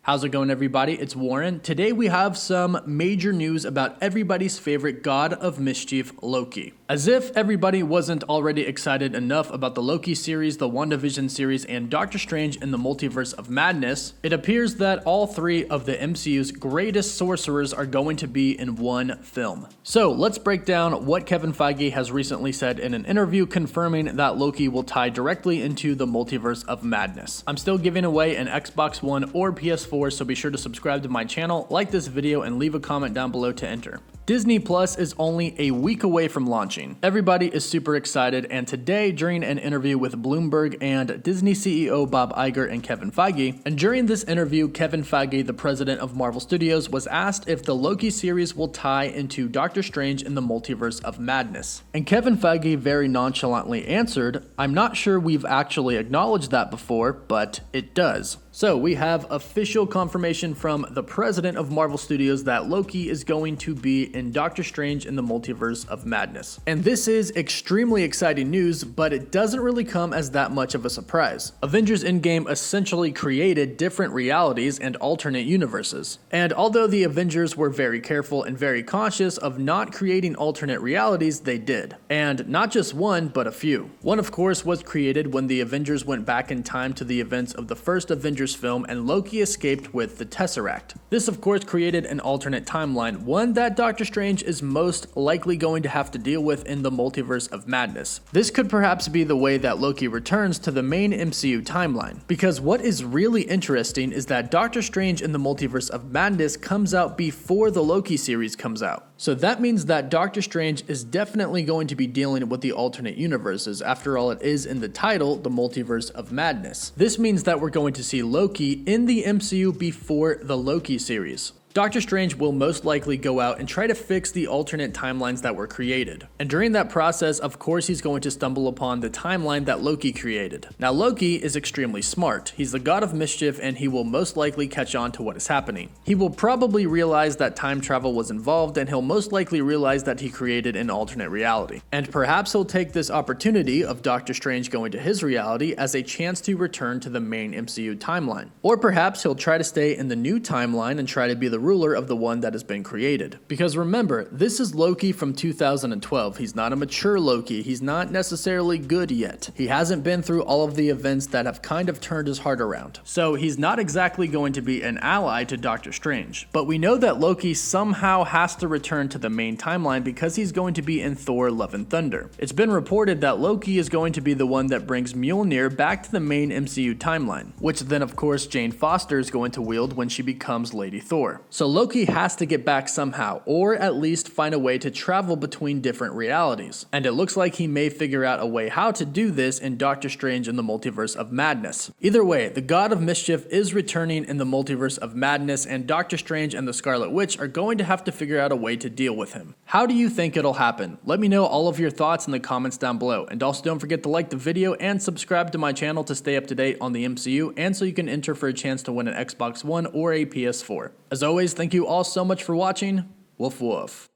How's it going, everybody? It's Warren. Today we have some major news about everybody's favorite god of mischief, Loki. As if everybody wasn't already excited enough about the Loki series, the WandaVision series, and Doctor Strange in the Multiverse of Madness, it appears that all three of the MCU's greatest sorcerers are going to be in one film. So let's break down what Kevin Feige has recently said in an interview confirming that Loki will tie directly into the Multiverse of Madness. I'm still giving away an Xbox One or PS4, so be sure to subscribe to my channel, like this video, and leave a comment down below to enter. Disney Plus is only a week away from launching. Everybody is super excited, and today during an interview with Bloomberg and Disney CEO Bob Iger and Kevin Feige, and during this interview, Kevin Feige, the president of Marvel Studios, was asked if the Loki series will tie into Doctor Strange in the Multiverse of Madness. And Kevin Feige very nonchalantly answered, "I'm not sure we've actually acknowledged that before, but it does." So we have official confirmation from the president of Marvel Studios that Loki is going to be in Doctor Strange in the Multiverse of Madness. And this is extremely exciting news, but it doesn't really come as that much of a surprise. Avengers Endgame essentially created different realities and alternate universes. And although the Avengers were very careful and very conscious of not creating alternate realities, they did. And not just one, but a few. One, of course, was created when the Avengers went back in time to the events of the first Avengers film and Loki escaped with the Tesseract. This, of course, created an alternate timeline, one that Doctor Strange is most likely going to have to deal with in the Multiverse of Madness. This could perhaps be the way that Loki returns to the main MCU timeline, because what is really interesting is that Doctor Strange in the Multiverse of Madness comes out before the Loki series comes out. So that means that Doctor Strange is definitely going to be dealing with the alternate universes. After all, it is in the title, the Multiverse of Madness. This means that we're going to see Loki in the MCU before the Loki series. Doctor Strange will most likely go out and try to fix the alternate timelines that were created. And during that process, of course, he's going to stumble upon the timeline that Loki created. Now, Loki is extremely smart. He's the god of mischief, and he will most likely catch on to what is happening. He will probably realize that time travel was involved, and he'll most likely realize that he created an alternate reality. And perhaps he'll take this opportunity of Doctor Strange going to his reality as a chance to return to the main MCU timeline. Or perhaps he'll try to stay in the new timeline and try to be the ruler of the one that has been created. Because remember, this is Loki from 2012. He's not a mature Loki. He's not necessarily good yet. He hasn't been through all of the events that have kind of turned his heart around. So he's not exactly going to be an ally to Doctor Strange. But we know that Loki somehow has to return to the main timeline because he's going to be in Thor Love and Thunder. It's been reported that Loki is going to be the one that brings Mjolnir back to the main MCU timeline, which then of course Jane Foster is going to wield when she becomes Lady Thor. So Loki has to get back somehow, or at least find a way to travel between different realities. And it looks like he may figure out a way how to do this in Doctor Strange in the Multiverse of Madness. Either way, the God of Mischief is returning in the Multiverse of Madness, and Doctor Strange and the Scarlet Witch are going to have to figure out a way to deal with him. How do you think it'll happen? Let me know all of your thoughts in the comments down below. And also don't forget to like the video and subscribe to my channel to stay up to date on the MCU, and so you can enter for a chance to win an Xbox One or a PS4. As always, thank you all so much for watching. Woof woof.